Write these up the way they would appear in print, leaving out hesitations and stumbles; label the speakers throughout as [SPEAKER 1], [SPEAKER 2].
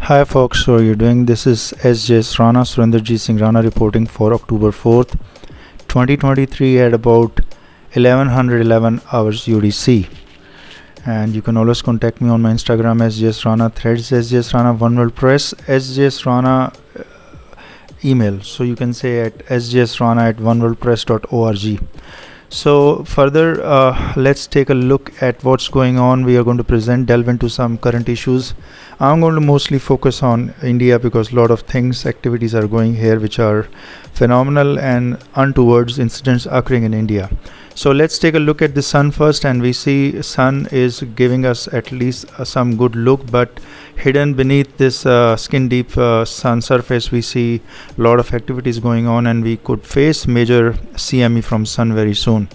[SPEAKER 1] Hi folks, how are you doing? This is sjsrana Surinderjit Singh Rana reporting for October 4th, 2023 at about 1111 hours UDC. And you can always contact me on my Instagram sjsrana, threads sjsrana, One World Press, sjsrana email. So you can say at sjsrana@oneworldpress.org. So further, let's take a look at what's going on. We are going to delve into some current issues. I'm going to mostly focus on India because a lot of activities are going here which are phenomenal and untoward incidents occurring in India. So let's take a look at the sun first, and we see sun is giving us at least some good look, but hidden beneath this skin deep sun surface we see a lot of activities going on, and we could face major CME from sun very soon.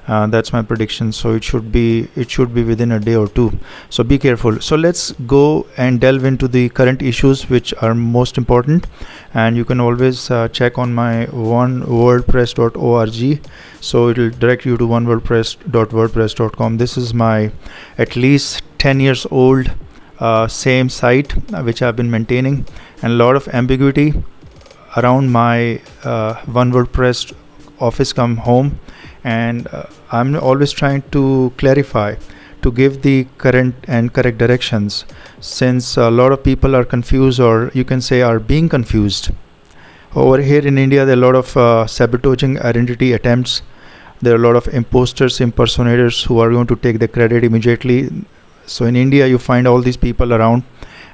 [SPEAKER 1] That's my prediction. So it should be within a day or two, so be careful. So let's go and delve into the current issues which are most important, and you can always check on my oneworldpress.org. So it will direct you to oneworldpress.wordpress.com. This is my at least 10 years old same site which I've been maintaining, and a lot of ambiguity around my One WordPress office come home, and I'm always trying to clarify, to give the current and correct directions, since a lot of people are confused, or you can say are being confused. Over here in India, there are a lot of sabotaging identity attempts. There are a lot of imposters, impersonators who are going to take the credit immediately. So in India, you find all these people around,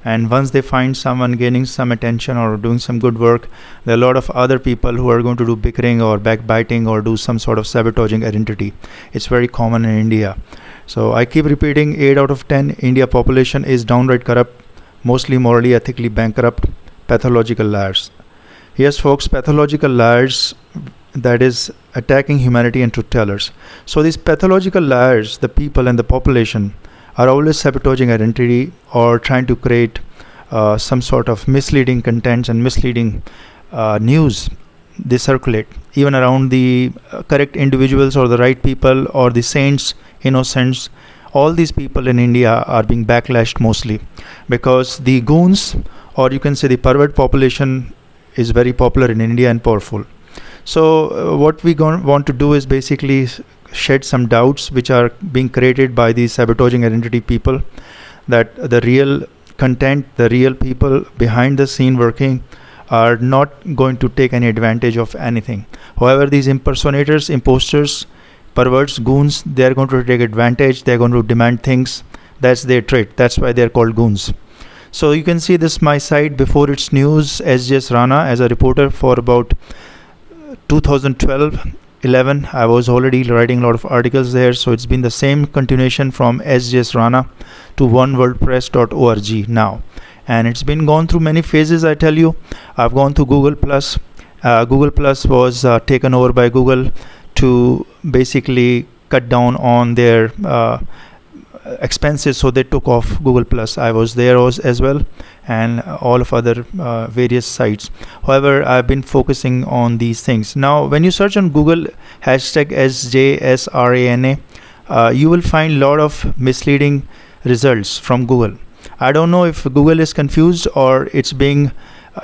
[SPEAKER 1] and once they find someone gaining some attention or doing some good work, there are a lot of other people who are going to do bickering or backbiting or do some sort of sabotaging identity. It's very common in India. So I keep repeating, 8 out of 10 India population is downright corrupt, mostly morally, ethically bankrupt, pathological liars. Yes folks, pathological liars, that is attacking humanity and truth tellers. So these pathological liars, the people and the population, are always sabotaging identity or trying to create some sort of misleading contents and misleading news. They circulate even around the correct individuals or the right people or the saints, innocents. All these people in India are being backlashed mostly because the goons, or you can say the pervert population, is very popular in India and powerful. So what we want to do is basically shed some doubts which are being created by these sabotaging identity people, that the real content, the real people behind the scene working are not going to take any advantage of anything. However, these impersonators, imposters, perverts, goons, they are going to take advantage. They are going to demand things. That's their trait. That's why they are called goons. So you can see this my site, Before It's News, sjsrana, as a reporter for about 2012-11. I was already writing a lot of articles there, so it's been the same continuation from sjsrana to oneworldpress.org now, and it's been gone through many phases. I tell you, I've gone through Google Plus. Google Plus was taken over by Google to basically cut down on their expenses, so they took off Google Plus. I was there as well, and all of other various sites. However, I've been focusing on these things. Now when you search on Google hashtag sjsrana, you will find a lot of misleading results from Google. I don't know if Google is confused or it's being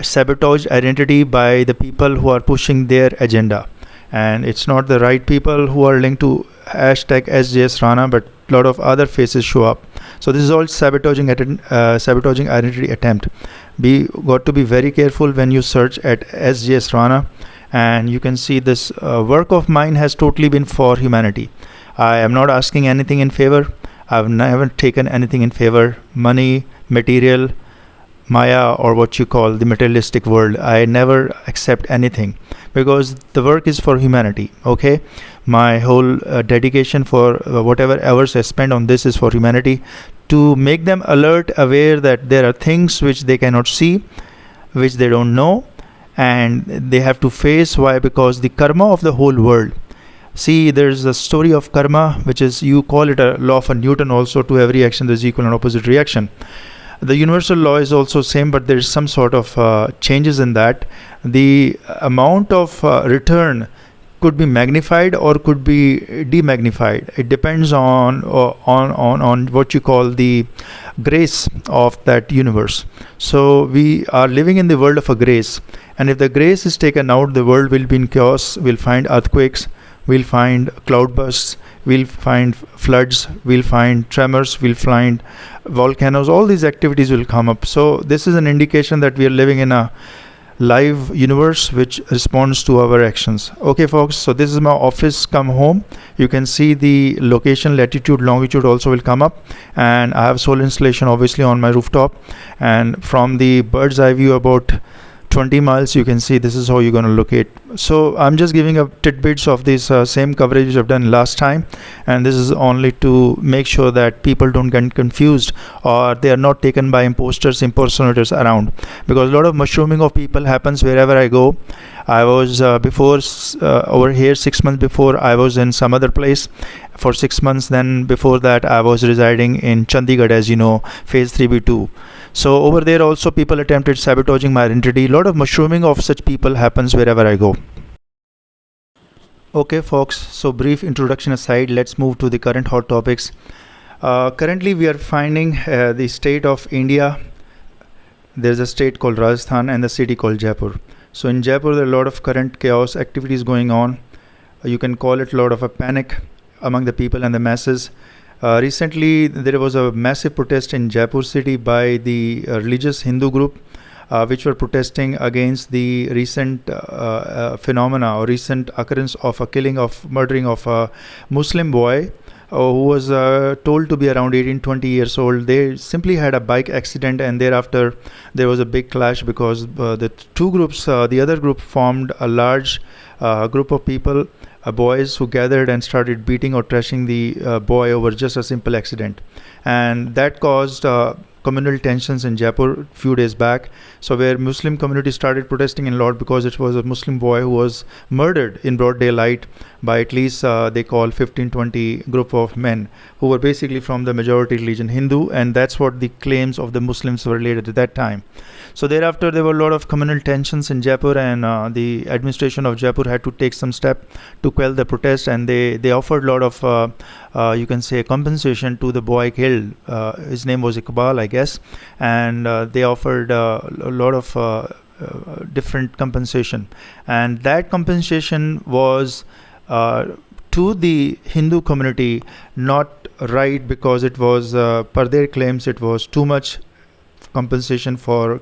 [SPEAKER 1] sabotaged identity by the people who are pushing their agenda, and it's not the right people who are linked to hashtag sjsrana, but a lot of other faces show up. So this is all sabotaging identity attempt. We got to be very careful when you search at sjsrana, and you can see this work of mine has totally been for humanity. I am not asking anything in favor. I've never taken anything in favor, money, material, Maya, or what you call the materialistic world. I never accept anything because the work is for humanity. Okay, my whole dedication for whatever hours I spend on this is for humanity, to make them alert, aware that there are things which they cannot see, which they don't know, and they have to face. Why? Because the karma of the whole world. See, there's a story of karma, which is, you call it a law of Newton also. To every action there's equal and opposite reaction. The universal law is also same, but there's some sort of changes in that. The amount of return could be magnified or could be demagnified. It depends on what you call the grace of that universe. So we are living in the world of a grace, and if the grace is taken out, the world will be in chaos. We'll find earthquakes, we'll find cloudbursts, we'll find floods, we'll find tremors, we'll find volcanoes. All these activities will come up. So this is an indication that we are living in a live universe which responds to our actions. Okay folks, so this is my office come home. You can see the location, latitude, longitude also will come up, and I have solar installation obviously on my rooftop, and from the bird's eye view about 20 miles you can see this is how you're going to locate. So I'm just giving a tidbits of this same coverage which I've done last time, and this is only to make sure that people don't get confused or they are not taken by imposters, impersonators around, because a lot of mushrooming of people happens wherever I go. I was before over here 6 months before I was in some other place for 6 months. Then before that I was residing in Chandigarh, as you know, phase 3B2. So over there also people attempted sabotaging my identity. A lot of mushrooming of such people happens wherever I go. Okay folks, so brief introduction aside, let's move to the current hot topics. Currently we are finding the state of India. There's a state called Rajasthan and the city called Jaipur. So in Jaipur there are a lot of current chaos activities going on. You can call it a lot of a panic among the people and the masses. Recently there was a massive protest in Jaipur city by the religious Hindu group which were protesting against the recent phenomena or recent occurrence of a killing of murdering of a Muslim boy who was told to be around 18-20 years old. They simply had a bike accident, and thereafter there was a big clash because the two groups, the other group formed a large group of people, boys, who gathered and started beating or trashing the boy over just a simple accident, and that caused communal tensions in Jaipur few days back. So where Muslim community started protesting in lot because it was a Muslim boy who was murdered in broad daylight by at least they call 15-20 group of men who were basically from the majority religion Hindu, and that's what the claims of the Muslims were related at that time. So thereafter there were a lot of communal tensions in Jaipur, and the administration of Jaipur had to take some step to quell the protest, and they offered a lot of you can say compensation to the boy killed. His name was Iqbal, I guess, and they offered a lot of different compensation, and that compensation was to the Hindu community not right, because it was per their claims it was too much compensation for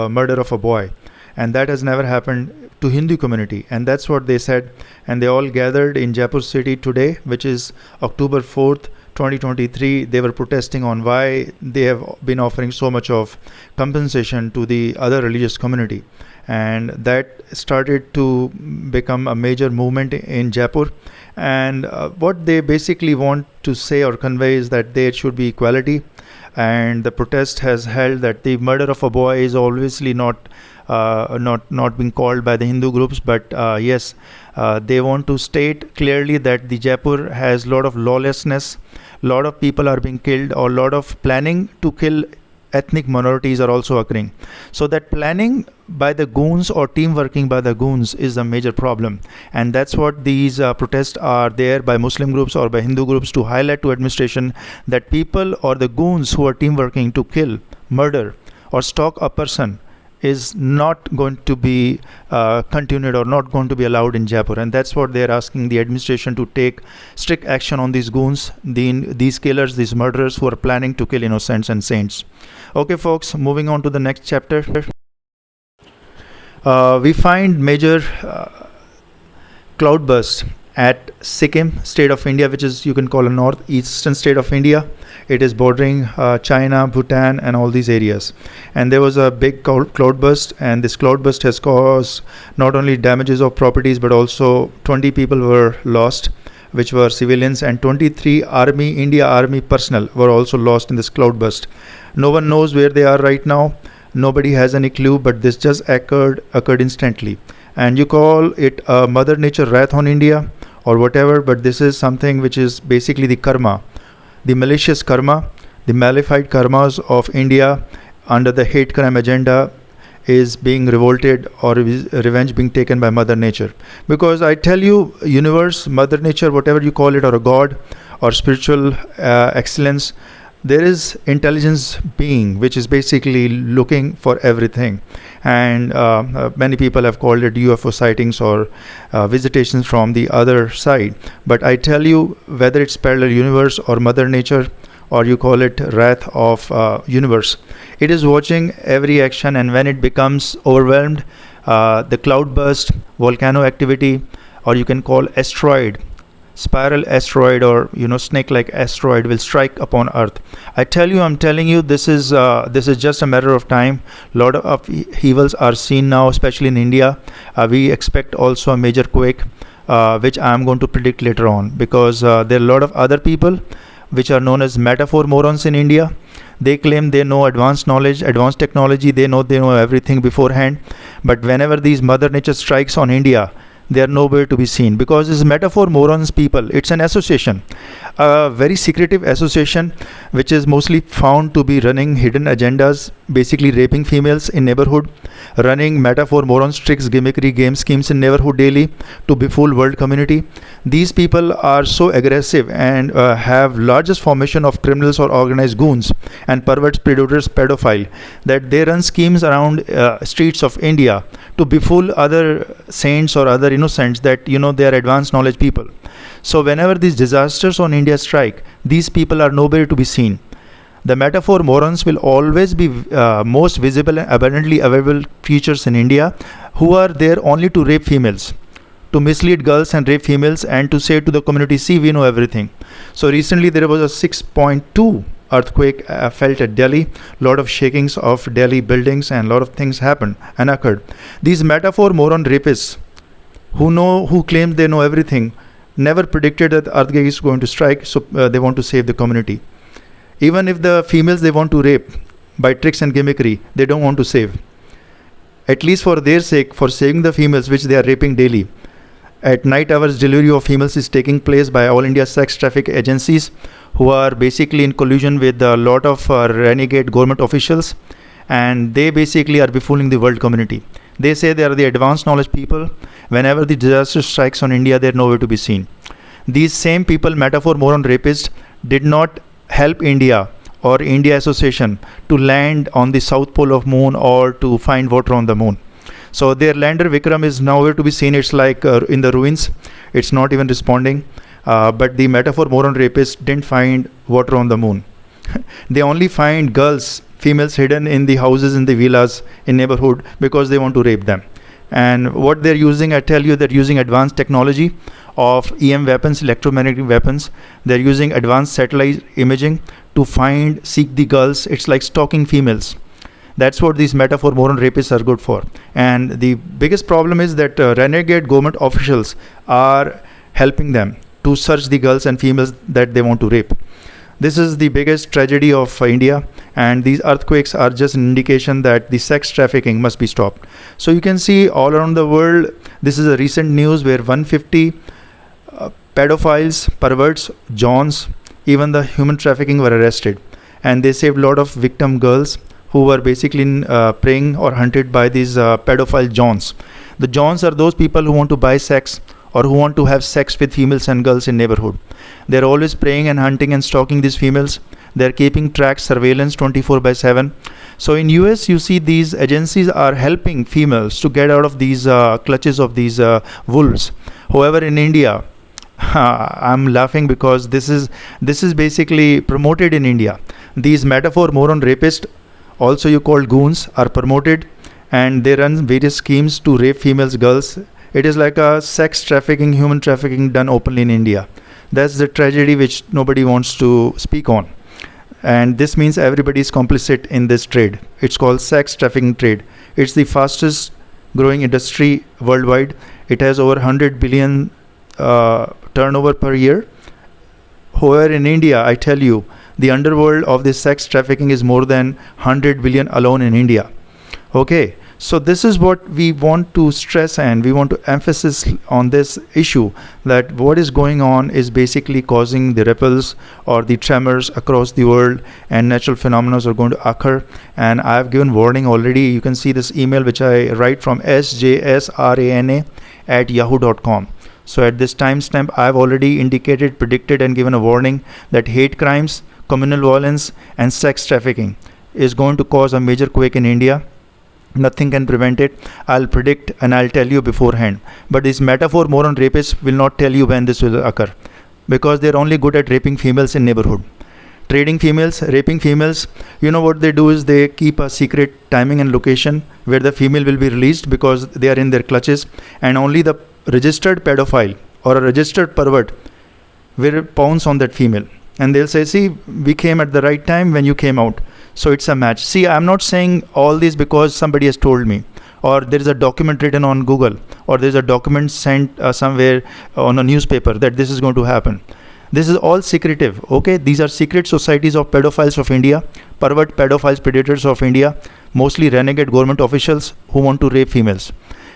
[SPEAKER 1] murder of a boy, and that has never happened to Hindu community, and that's what they said. And they all gathered in Jaipur city today, which is October 4th 2023. They were protesting on why they have been offering so much of compensation to the other religious community, and that started to become a major movement in Jaipur. And what they basically want to say or convey is that there should be equality, and the protest has held that the murder of a boy is obviously not being called by the Hindu groups, but yes, they want to state clearly that the Jaipur has a lot of lawlessness, a lot of people are being killed, or a lot of planning to kill ethnic minorities are also occurring. So that planning by the goons or team working by the goons is a major problem, and that's what these protests are there by Muslim groups or by Hindu groups to highlight to administration that people or the goons who are team working to kill, murder or stalk a person is not going to be continued or not going to be allowed in Jaipur. And that's what they're asking the administration to take strict action on these goons, these killers, these murderers who are planning to kill innocents and saints. Okay folks, moving on to the next chapter. We find major cloudbursts at Sikkim state of India, which is you can call a northeastern state of India. It is bordering China, Bhutan and all these areas, and there was a big cloudburst, and this cloudburst has caused not only damages of properties but also 20 people were lost, which were civilians, and 23 India Army personnel were also lost in this cloudburst. No one knows where they are right now. Nobody has any clue, but this just occurred instantly. And you call it a Mother Nature wrath on India or whatever, but this is something which is basically the karma, the malicious karma, the malified karmas of India under the hate crime agenda is being revolted or is revenge being taken by Mother Nature. Because I tell you, universe, Mother Nature, whatever you call it, or a god or spiritual excellence, there is intelligence being which is basically looking for everything. And many people have called it UFO sightings or visitations from the other side. But I tell you, whether it's parallel universe or Mother Nature, or you call it wrath of universe, it is watching every action. And when it becomes overwhelmed, the cloudburst, volcano activity, or you can call asteroid, spiral asteroid, or snake-like asteroid will strike upon Earth. I'm telling you, this is just a matter of time. Lot of evils are seen now, especially in India. We expect also a major quake, which I'm going to predict later on, because there are a lot of other people which are known as Metaphor MOR-ONS in India. They claim they know advanced knowledge, advanced technology. They know everything beforehand. But whenever these Mother Nature strikes on India, they are nowhere to be seen, because this Metaphor MOR-ONS people, it's an association, a very secretive association, which is mostly found to be running hidden agendas, basically raping females in neighborhood, running Metaphor MOR-ONS tricks, gimmickry game schemes in neighborhood daily to befool world community. These people are so aggressive and have largest formation of criminals or organized goons and perverts, predators, pedophile, that they run schemes around streets of India to befool other saints or other innocents that they are advanced knowledge people. So whenever these disasters on India strike, these people are nowhere to be seen. The Metaphor MOR-ONS will always be most visible and abundantly available creatures in India, who are there only to rape females, to mislead girls and rape females, and to say to the community, see, we know everything. So recently there was a 6.2 earthquake felt at Delhi. Lot of shakings of Delhi buildings, and lot of things happened and occurred. These Metaphor MOR-ONS rapists, who claim they know everything, never predicted that the earthquake is going to strike. So they want to save the community. Even if the females they want to rape by tricks and gimmickry, they don't want to save. At least for their sake, for saving the females which they are raping daily. At night hours, delivery of females is taking place by All India sex traffic agencies, who are basically in collusion with a lot of renegade government officials, and they basically are befooling the world community. They say they are the advanced knowledge people. Whenever the disaster strikes on India, they are nowhere to be seen. These same people, Metaphor MOR-ONS rapists, did not help India or India Association to land on the south pole of moon or to find water on the moon. So their lander Vikram is nowhere to be seen. It's like in the ruins. It's not even responding. But the Metaphor MOR-ONS rapists didn't find water on the moon. They only find girls, females hidden in the houses, in the villas, in neighborhood, because they want to rape them. And what they're using, I tell you, they're using advanced technology of EM weapons, electromagnetic weapons. They're using advanced satellite imaging to seek the girls. It's like stalking females. That's what these Metaphor MOR-ONS rapists are good for. And the biggest problem is that renegade government officials are helping them to search the girls and females that they want to rape. This is the biggest tragedy of India, and these earthquakes are just an indication that the sex trafficking must be stopped. So you can see all around the world, this is a recent news where 150 pedophiles, perverts, johns, even the human trafficking were arrested, and they saved a lot of victim girls who were basically preying or hunted by these pedophile johns. The johns are those people who want to buy sex or who want to have sex with females and girls in neighborhood. They're always preying and hunting and stalking these females. They're keeping track, surveillance 24/7. So in US, you see these agencies are helping females to get out of these clutches of these wolves. However, in India, I'm laughing because this is basically promoted in India. These Metaphor MOR-ONS rapists, also you call goons, are promoted, and they run various schemes to rape females, girls. It is like a sex trafficking, human trafficking done openly in India. That's the tragedy which nobody wants to speak on. And this means everybody is complicit in this trade. It's called sex trafficking trade. It's the fastest growing industry worldwide. It has over 100 billion turnover per year. However, in India, I tell you, the underworld of this sex trafficking is more than 100 billion alone in India. Okay, So this is what we want to stress, and we want to emphasize on this issue, that what is going on is basically causing the ripples or the tremors across the world, and natural phenomena are going to occur. And I have given warning already. You can see this email which I write from sjsrana@yahoo.com. So at this timestamp, I have already indicated, predicted, and given a warning that hate crimes, communal violence, and sex trafficking is going to cause a major quake in India. Nothing can prevent it. I'll predict and I'll tell you beforehand. But these metaphor moron rapists will not tell you when this will occur, because they're only good at raping females in neighborhood. Trading females, raping females, you know what they do is they keep a secret timing and location where the female will be released, because they are in their clutches, and only the registered pedophile or a registered pervert will pounce on that female. And they'll say, see, we came at the right time when you came out. So it's a match. See, I'm not saying all this because somebody has told me, or there is a document written on Google, or there's a document sent somewhere on a newspaper that this is going to happen. This is all secretive, okay? These are secret societies of pedophiles of India, pervert pedophiles, predators of India, mostly renegade government officials who want to rape females.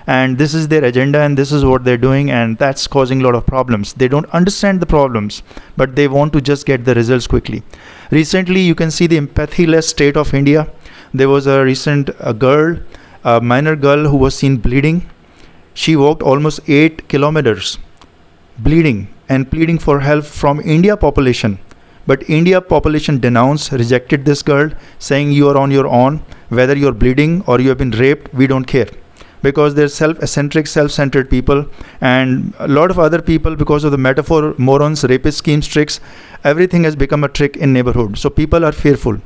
[SPEAKER 1] And this is their agenda, and this is what they're doing, and that's causing a lot of problems. They don't understand the problems, but they want to just get the results quickly. Recently, you can see the empathyless state of India. There was a recent a minor girl who was seen bleeding. She walked almost 8 kilometers bleeding and pleading for help from India population. But India population denounced, rejected this girl, saying you are on your own. Whether you're bleeding or you have been raped, we don't care. Because they're self-centric, self-centered people, and a lot of other people, because of the metaphor, morons, rapist schemes, tricks, everything has become a trick in neighborhood. So people are fearful.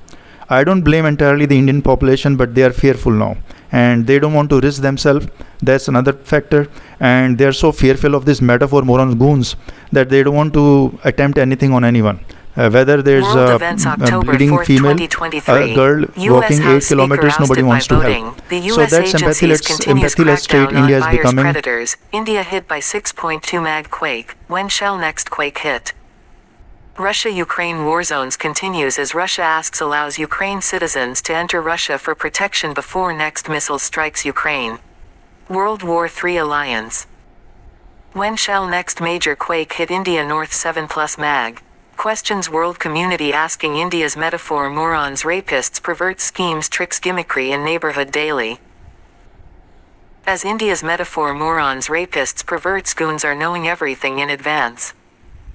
[SPEAKER 1] I don't blame entirely the Indian population, but they are fearful now, and they don't want to risk themselves. That's another factor, and they're so fearful of this metaphor morons goons that they don't want to attempt anything on anyone. Whether there's a bleeding female, a girl walking 8 kilometers, nobody wants to help. So that's empathyless state India is becoming.
[SPEAKER 2] Predators. India hit by 6.2 mag quake. When shall next quake hit? Russia-Ukraine war zones continues as Russia allows Ukraine citizens to enter Russia for protection before next missile strikes Ukraine. World War III alliance. When shall next major quake hit India North 7+ mag? Questions world community asking India's metaphor morons rapists perverts schemes tricks gimmickry in neighbourhood daily. As India's metaphor morons rapists perverts goons are knowing everything in advance.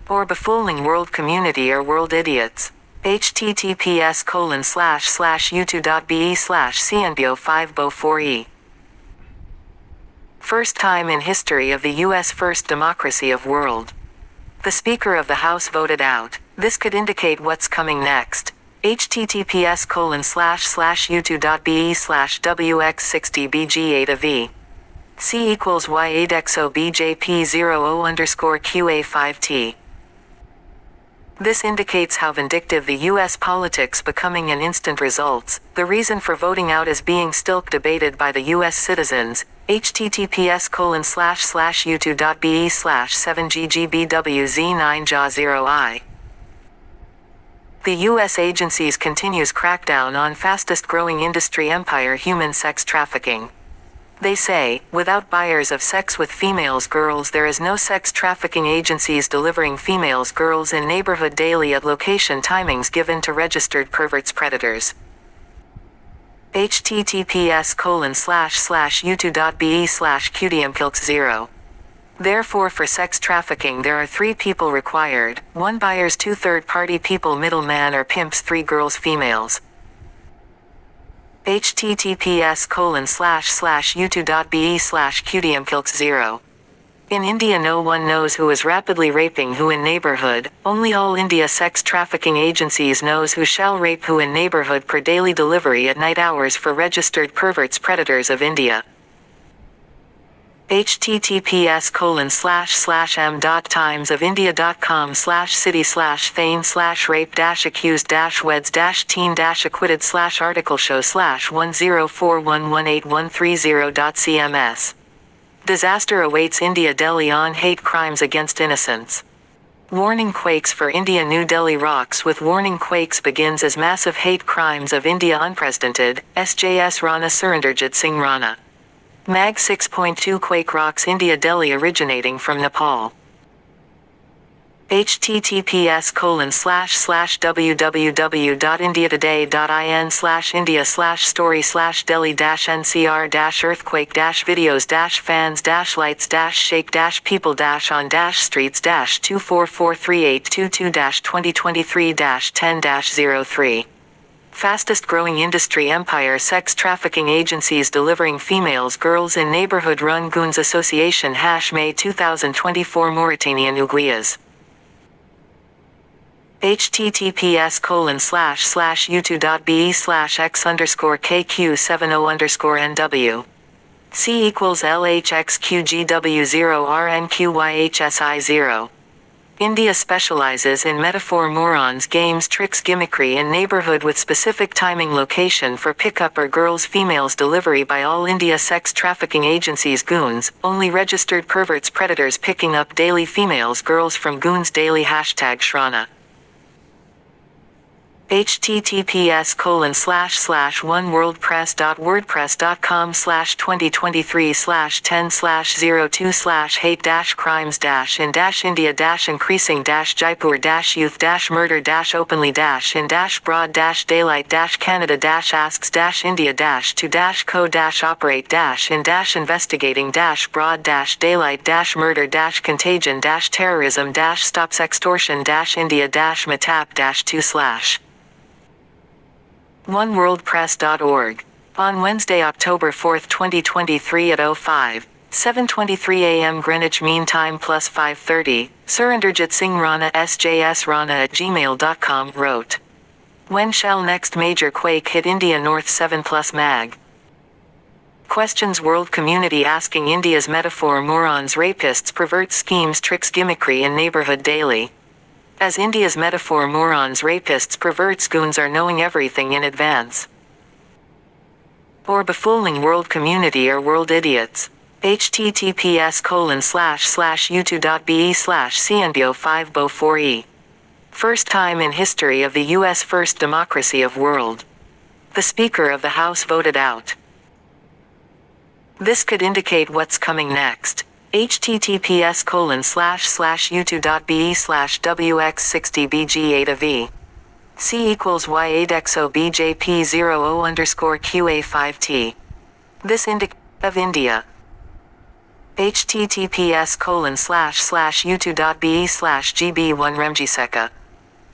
[SPEAKER 2] Or befooling world community or world idiots. https://u2.be/cnbo5bo4e. First time in history of the US first democracy of world. The Speaker of the House voted out. This could indicate what's coming next. https://u2.be/wx60bg8av. C equals y8xobjp00_qa5t. This indicates how vindictive the US politics becoming an instant results. The reason for voting out is being still debated by the US citizens. https://u2.be/7ggbwz9ja0i. The US agencies continues crackdown on fastest growing industry empire human sex trafficking. They say, without buyers of sex with females girls there is no sex trafficking agencies delivering females girls in neighborhood daily at location timings given to registered perverts predators. https://u2.be/qdmkilks0. Therefore for sex trafficking there are 3 people required, 1 buyers 2 third-party people middleman or pimps 3 girls females. https://u2.be/qdmkilks0. In India no one knows who is rapidly raping who in neighborhood, only all India sex trafficking agencies knows who shall rape who in neighborhood per daily delivery at night hours for registered perverts predators of India. https://m.times of India.com/city/fame/rape-accused-weds-teen-acquitted/article show/1041181330.cms. Disaster awaits India Delhi on hate crimes against innocents. Warning quakes for India. New Delhi rocks with warning quakes begins as massive hate crimes of India unprecedented, sjsrana Surinderjit Singh Rana. Mag 6.2 quake rocks India Delhi originating from Nepal. https://www.indiatoday.in/india/story/delhi-ncr-earthquake-videos-fans-lights-shake-people-on-streets-2443822-2023-10-03. Fastest growing industry empire. Sex trafficking agencies delivering females girls in neighborhood run goons association. May 2024 Mauritanian Uguayas. https://youtube.be/x_kq70_nw. C equals LHXQGW0RNQYHSI0. India specializes in Metaphor MOR-ONS games, tricks, gimmickry in neighborhood with specific timing, location for pickup or girls females delivery by all India sex trafficking agencies. Goons, only registered perverts predators picking up daily females girls from goons daily. #sjsrana. https://oneworldpress.wordpress.com/2023/10/02/hate-crimes-india-increasing-india-broad-daylight-canada-ask-india-to-code-operate-indash-investigate-broad-daylight-murder-indash-contagion-terrorism-stop-sextortion-india-metaphor-MOR-ONS. oneworldpress.org. On Wednesday, October 4, 2023 at 7:23 a.m. Greenwich Mean Time plus 5:30, Surinderjit Singh Rana sjsrana@gmail.com wrote. When shall next major quake hit India? North 7+ mag. Questions. World community asking India's Metaphor MOR-ONS rapists, perverts, schemes, tricks, gimmickry in neighborhood daily. As India's Metaphor MOR-ONS rapists, perverts, goons are knowing everything in advance. Or befooling world community or world idiots. https://youtube.be/cndio5bo4e. First time in history of the U.S. first democracy of world. The Speaker of the House voted out. This could indicate what's coming next. https://youtube.be/wx60bg8av. C equals y8xobjp00_qa5t. This indicates of India. https://youtube.be/gb1remgiseka.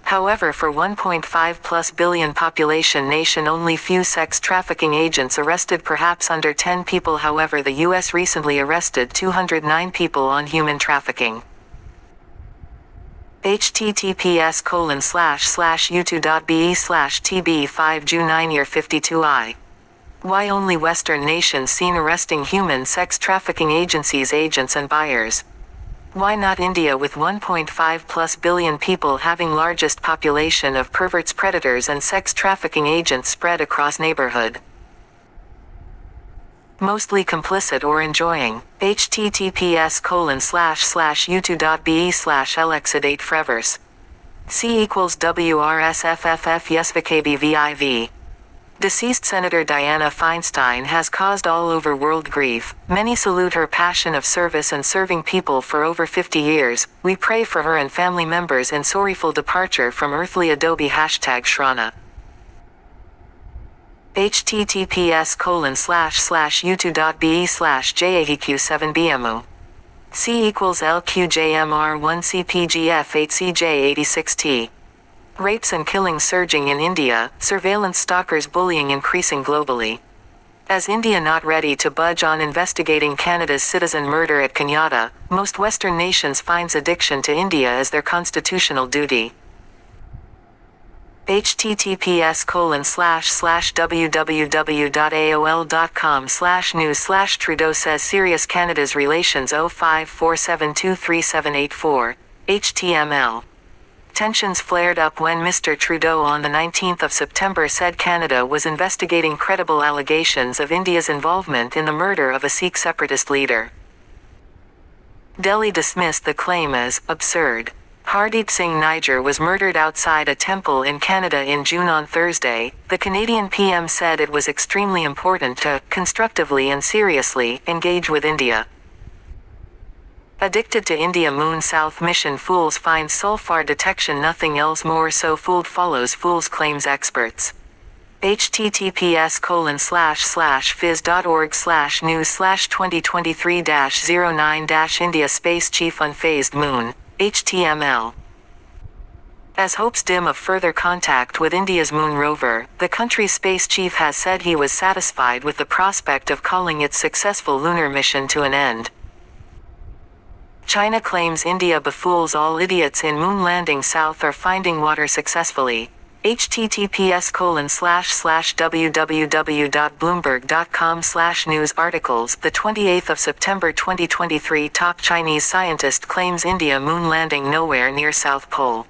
[SPEAKER 2] However, for 1.5+ billion population nation, only few sex trafficking agents arrested, perhaps under 10 people. However, the US recently arrested 209 people on human trafficking. https://youtube.be/tb5ju9year52i. Why only Western nations seen arresting human sex trafficking agencies, agents and buyers? Why not India with 1.5+ billion people having largest population of perverts, predators and sex trafficking agents spread across neighborhood? Mostly complicit or enjoying. https://youtube.be/lexidate-frevers. C equals WRSFFF YesVKBVIV. Deceased Senator Dianne Feinstein has caused all over world grief. Many salute her passion of service and serving people for over 50 years. We pray for her and family members in sorrowful departure from earthly adobe. #Shrana. https://youtube.be/jaheq7bmu. C equals LQJMR1CPGF8CJ86T. Rapes and killings surging in India, surveillance stalkers bullying increasing globally. As India not ready to budge on investigating Canada's citizen murder at Kenyatta, most Western nations finds addiction to India as their constitutional duty. https://www.aol.com/news/Trudeau says serious Canada's relations 0547233784, HTML. Tensions flared up when Mr. Trudeau on the 19th of September said Canada was investigating credible allegations of India's involvement in the murder of a Sikh separatist leader. Delhi dismissed the claim as absurd. Hardeep Singh Niger was murdered outside a temple in Canada in June. On Thursday, the Canadian PM said it was extremely important to constructively and seriously engage with India. Addicted to India. Moon South mission fools find sulfar detection. Nothing else more so fooled follows fools, claims experts. https://phys.org/news/2023-09- India Space Chief Unfazed Moon. HTML. As hopes dim of further contact with India's moon rover, the country's space chief has said he was satisfied with the prospect of calling its successful lunar mission to an end. China claims India befools all idiots in moon landing. South are finding water successfully. https://www.bloomberg.com/news articles. The 28th of September 2023. Top Chinese scientist claims India moon landing nowhere near South Pole.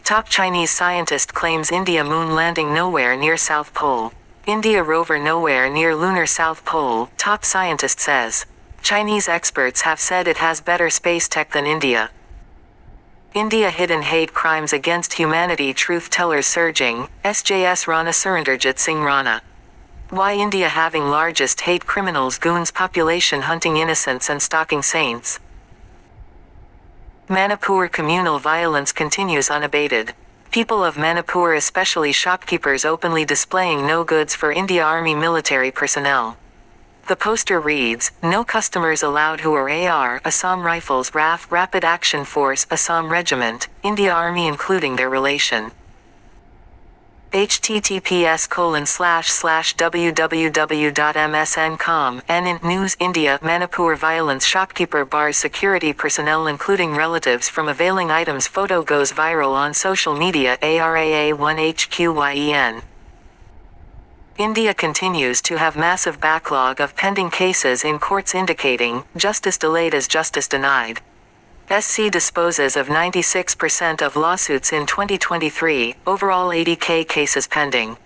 [SPEAKER 2] Top Chinese scientist claims India moon landing nowhere near South Pole. India rover nowhere near lunar South Pole, top scientist says. Chinese experts have said it has better space tech than India. India hidden hate crimes against humanity. Truth tellers surging. sjsrana Surinderjit Singh Rana. Why India having largest hate criminals, goons, population hunting innocents and stalking saints. Manipur communal violence continues unabated. People of Manipur, especially shopkeepers, openly displaying no goods for India Army military personnel. The poster reads, "No customers allowed who are AR, Assam Rifles, RAF, Rapid Action Force, Assam Regiment, India Army including their relation." https://www.msn.com. NIN News India Manipur violence. Shopkeeper bars security personnel including relatives from availing items. Photo goes viral on social media. ARAA1HQYEN. India continues to have massive backlog of pending cases in courts, indicating justice delayed as justice denied. SC disposes of 96% of lawsuits in 2023, overall 80k cases pending.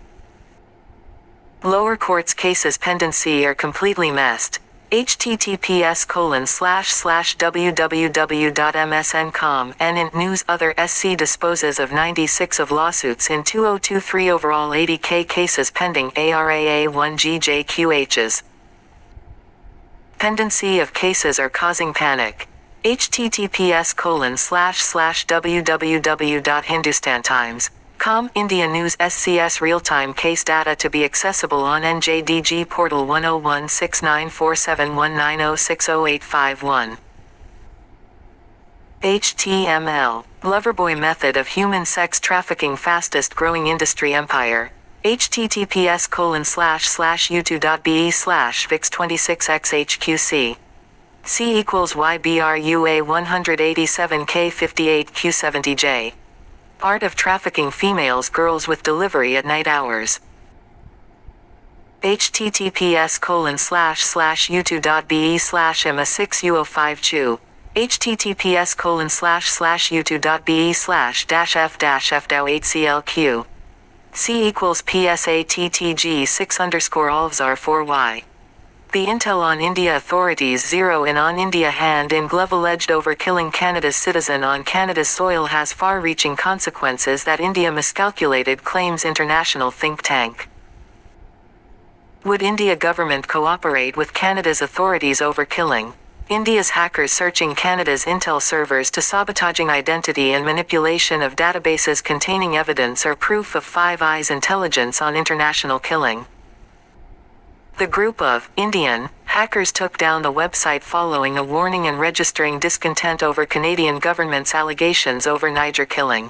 [SPEAKER 2] Lower courts cases pendency are completely messed. https://www.msn.com. NIN News Other SC disposes of 96 of lawsuits in 2023, overall 80k cases pending. ARAA1GJQHs. Pendency of cases are causing panic. https://www.hindustantimes.com. India News SCS real-time case data to be accessible on NJDG portal 101694719060851. HTML. Loverboy method of human sex trafficking fastest growing industry empire. https://u2.be/vix26xhqc. C equals YBRUA 187K58Q70J. Art of trafficking females, girls with delivery at night hours. https://u2.be/MA6U05chu. https://u2.be/-f-f-dow8clq. C equals PSATTG6_ALVSAR4Y. The intel on India authorities zero in on India hand in glove alleged over killing Canada's citizen on Canada's soil has far-reaching consequences that India miscalculated, claims international think tank. Would India government cooperate with Canada's authorities over killing? India's hackers searching Canada's intel servers to sabotaging identity and manipulation of databases containing evidence are proof of Five Eyes intelligence on international killing. The group of Indian hackers took down the website following a warning and registering discontent over Canadian government's allegations over Niger killing.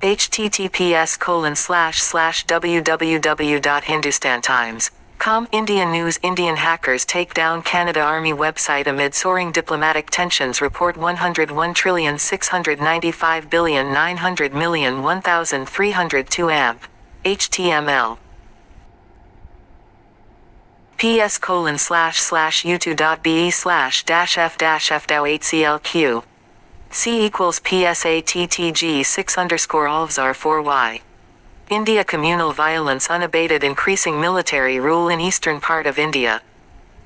[SPEAKER 2] https://www.hindustantimes.com. India News Indian hackers take down Canada Army website amid soaring diplomatic tensions. Report 101,695,900,000,1302 amp. HTML. ps://u2.be/-f-f-dow8clq. C equals PSATTG6_ALVSAR4Y. India communal violence unabated, increasing military rule in eastern part of India.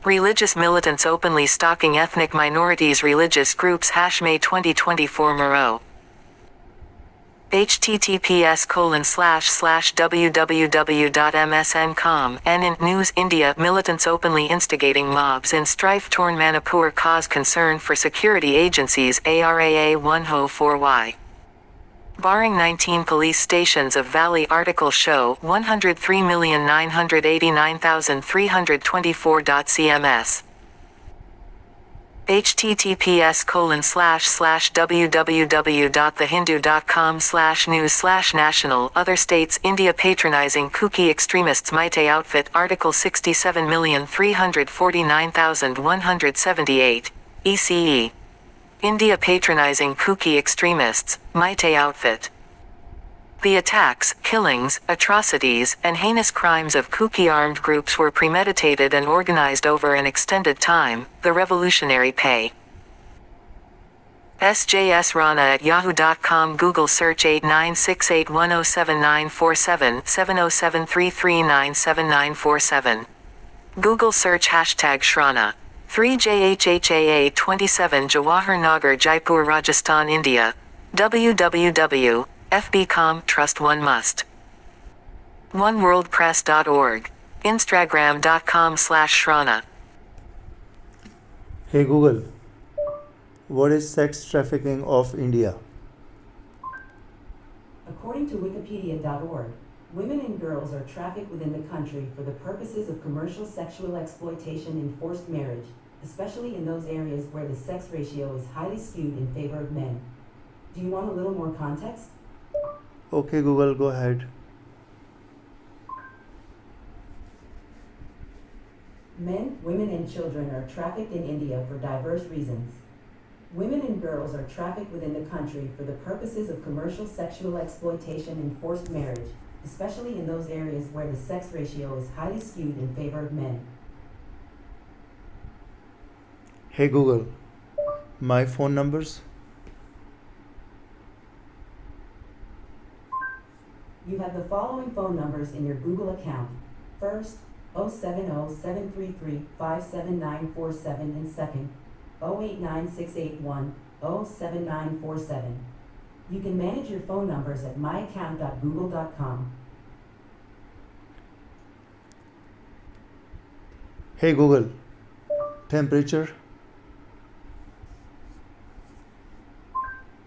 [SPEAKER 2] Religious militants openly stalking ethnic minorities. Religious groups #May 2024 Moro. https://www.msn.com in News India militants openly instigating mobs in strife-torn Manipur cause concern for security agencies. ARAA 104Y. Barring 19 police stations of Valley article show 103,989,324.cms. https://www.thehindu.com/news/national Other states India patronizing kooky extremists Meitei outfit Article 67,349,178. ECE. India patronizing kooky extremists, Meitei outfit. The attacks, killings, atrocities, and heinous crimes of kooky armed groups were premeditated and organized over an extended time, the revolutionary pay. sjsrana at yahoo.com Google search 8968107947 70733979747. Google search #Shrana. 3JHHAA27 Jawahar Nagar Jaipur Rajasthan India. www. FBcom Trust One Must. oneworldpress.org. Instagram.com/Shrana.
[SPEAKER 1] Hey Google, what is sex trafficking of India?
[SPEAKER 3] According to wikipedia.org, women and girls are trafficked within the country for the purposes of commercial sexual exploitation and forced marriage, especially in those areas where the sex ratio is highly skewed in favor of men. Do you want a little more context?
[SPEAKER 1] Okay Google, go ahead.
[SPEAKER 3] Men, women, and children are trafficked in India for diverse reasons. Women and girls are trafficked within the country for the purposes of commercial sexual exploitation and forced marriage, especially in those areas where the sex ratio is highly skewed in favor of men.
[SPEAKER 1] Hey Google, my phone numbers.
[SPEAKER 3] You have the following phone numbers in your Google account. First, 070-733-57947 and second, 089-681-07947. You can manage your phone numbers at myaccount.google.com.
[SPEAKER 1] Hey Google, temperature.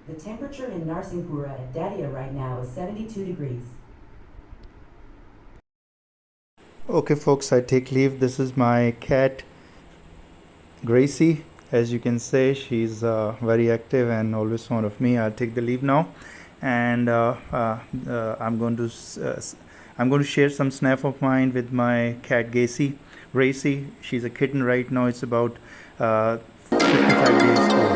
[SPEAKER 3] The temperature in Narsinghpura at Dadia right now is 72 degrees.
[SPEAKER 1] Okay folks, I take leave. This is my cat Gracie. As you can say, she's very active and always fond of me. I'll take the leave now, and I'm going to share some snap of mine with my cat Gracie. She's a kitten right now. It's about 55 days old.